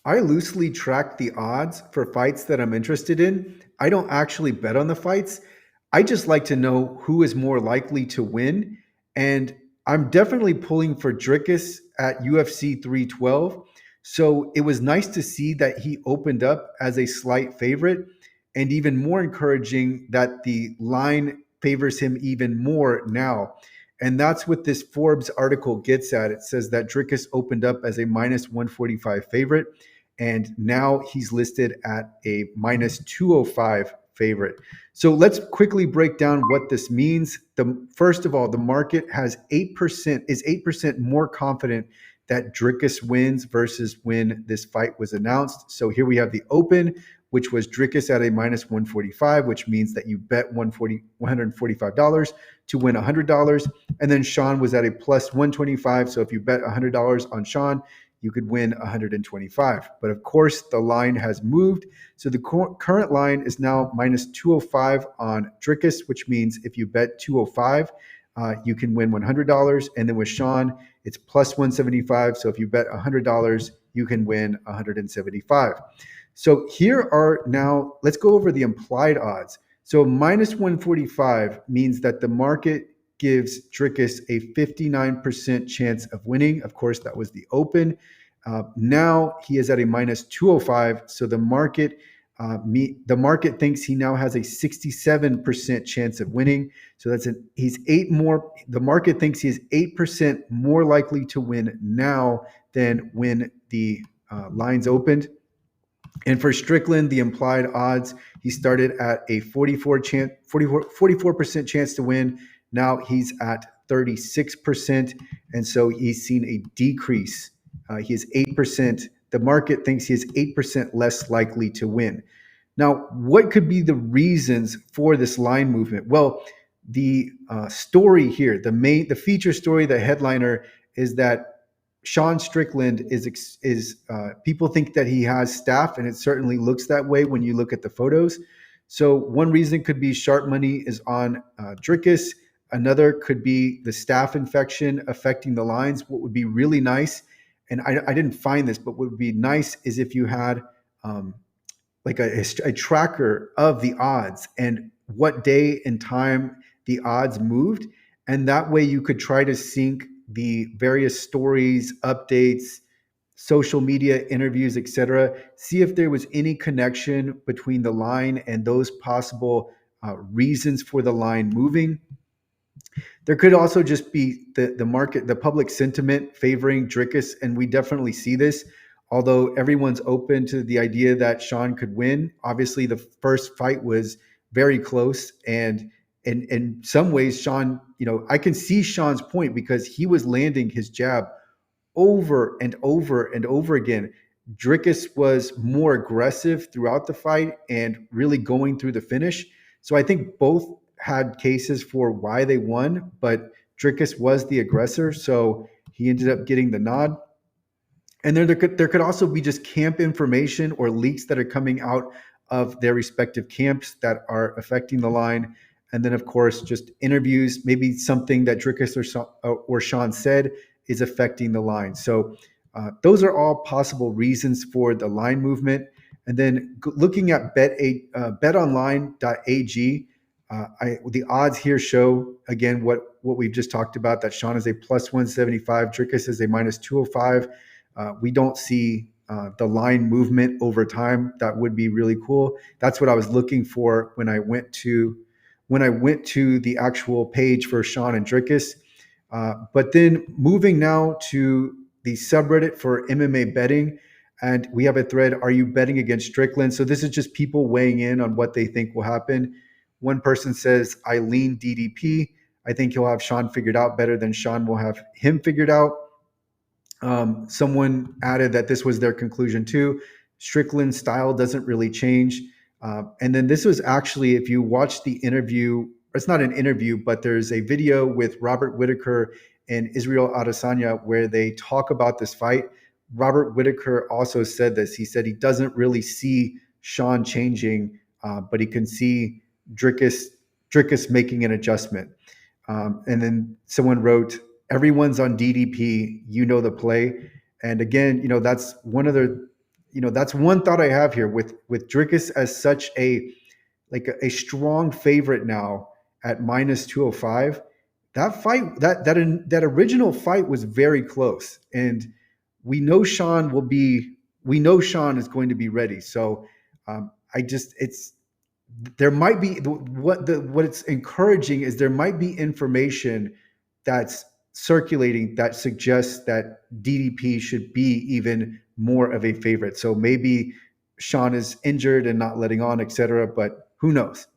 I loosely track the odds for fights that I'm interested in. I don't actually bet on the fights. I just like to know who is more likely to win. And I'm definitely pulling for Dricus at UFC 312. So it was nice to see that he opened up as a slight favorite, and even more encouraging that the line favors him even more now. And that's what this Forbes article gets at. It says that Dricus opened up as a minus 145 favorite, and now he's listed at a minus 205 favorite. So let's quickly break down what this means. First of all, the market has 8% is 8% more confident that Dricus wins versus when this fight was announced. So here we have the open, which was Dricus at a minus 145, which means that you bet $145 to win $100. And then Sean was at a plus 125. So if you bet $100 on Sean, you could win 125. But of course, the line has moved. So the current line is now minus 205 on Dricus, which means if you bet 205, you can win $100. And then with Sean, it's plus 175. So if you bet $100, you can win 175. So here are now, let's go over the implied odds. So minus 145 means that the market gives Dricus a 59% chance of winning. Of course, that was the open. Now he is at a minus 205. So the market thinks he now has a 67% chance of winning. So he's eight more. The market thinks he is 8% more likely to win now than when the lines opened. And for Strickland, the implied odds, he started at a 44% chance to win. Now he's at 36%. And so he's seen a decrease. He is 8%. The market thinks he is 8% less likely to win. Now, what could be the reasons for this line movement? Well, the story here, the feature story, the headliner is that Sean Strickland is people think that he has staph, and it certainly looks that way when you look at the photos. So one reason could be sharp money is on Dricus. Another could be the staph infection affecting the lines. What would be really nice, and I didn't find this, but what would be nice is if you had like a tracker of the odds and what day and time the odds moved, and that way you could try to sync the various stories, updates, social media interviews, etc. See if there was any connection between the line and those possible reasons for the line moving. There could also just be the market, the public sentiment favoring Dricus, and we definitely see this. Although everyone's open to the idea that Sean could win, obviously the first fight was very close, and in some ways, Sean, I can see Sean's point because he was landing his jab over and over and over again. Dricus was more aggressive throughout the fight and really going through the finish. So I think both had cases for why they won, but Dricus was the aggressor, so he ended up getting the nod. And there could also be just camp information or leaks that are coming out of their respective camps that are affecting the line. And then, of course, just interviews, maybe something that Dricus or Sean said is affecting the line. So those are all possible reasons for the line movement. And then looking at betonline.ag, the odds here show, again, what we've just talked about, that Sean is a plus 175, Dricus is a minus 205. We don't see the line movement over time. That would be really cool. That's what I was looking for when I went to the actual page for Sean and Dricus. But then moving now to the subreddit for MMA betting, and we have a thread, are you betting against Strickland? So this is just people weighing in on what they think will happen. One person says, I lean DDP. I think he'll have Sean figured out better than Sean will have him figured out. Someone added that this was their conclusion too. Strickland's style doesn't really change. And then this was actually, if you watch the interview, it's not an interview, but there's a video with Robert Whitaker and Israel Adesanya where they talk about this fight. Robert Whitaker also said this. He said he doesn't really see Sean changing, but he can see Dricus making an adjustment. And then someone wrote, everyone's on DDP, the play. And again, that's one of the, that's one thought I have here with Dricus as such a strong favorite now at minus 205. That fight, that original fight was very close, and we know Sean will be. We know Sean is going to be ready. So I just it's there might be what it's encouraging is there might be information that's circulating that suggests that DDP should be even more of a favorite. So maybe Sean is injured and not letting on, etc. But who knows?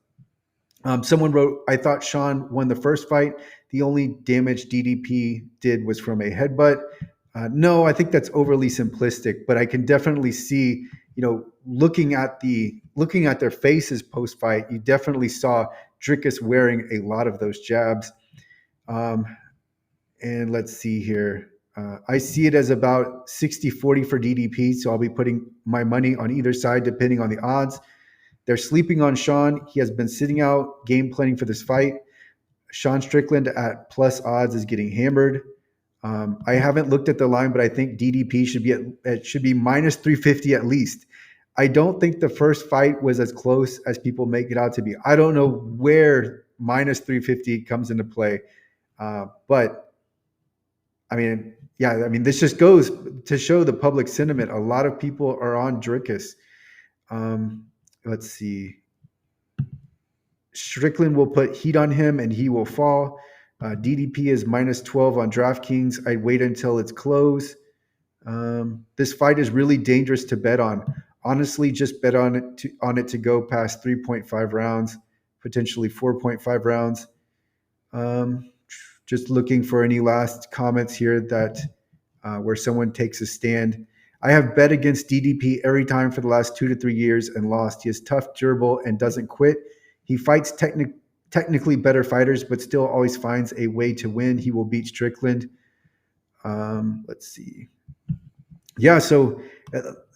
Someone wrote, I thought Sean won the first fight. The only damage DDP did was from a headbutt. No, I think that's overly simplistic, but I can definitely see, looking at their faces post fight, you definitely saw Dricus wearing a lot of those jabs. And let's see here. I see it as about 60-40 for DDP, so I'll be putting my money on either side depending on the odds. They're sleeping on Sean. He has been sitting out, game planning for this fight. Sean Strickland at plus odds is getting hammered. I haven't looked at the line, but I think DDP should be minus 350 at least. I don't think the first fight was as close as people make it out to be. I don't know where minus 350 comes into play, but this just goes to show the public sentiment. A lot of people are on Dricus. Let's see. Strickland will put heat on him and he will fall. DDP is minus 12 on DraftKings. I'd wait until it's close. This fight is really dangerous to bet on. Honestly, just bet on it to go past 3.5 rounds, potentially 4.5 rounds. Just looking for any last comments here that where someone takes a stand. I have bet against DDP every time for the last 2 to 3 years and lost. He is tough, durable, and doesn't quit. He fights technically better fighters, but still always finds a way to win. He will beat Strickland. Let's see. Yeah, so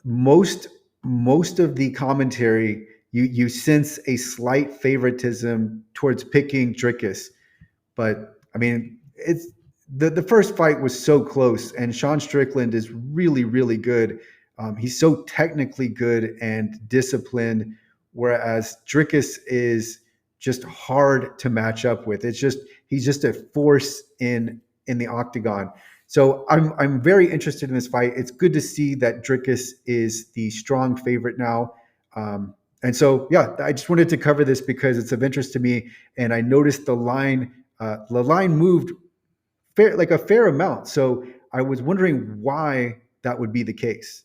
most of the commentary, you sense a slight favoritism towards picking Dricus. But it's the first fight was so close, and Sean Strickland is really, really good. He's so technically good and disciplined, whereas Dricus is just hard to match up with. He's just a force in the octagon. So I'm very interested in this fight. It's good to see that Dricus is the strong favorite now. And so, yeah, I just wanted to cover this because it's of interest to me, and I noticed the line moved a fair amount. So I was wondering why that would be the case.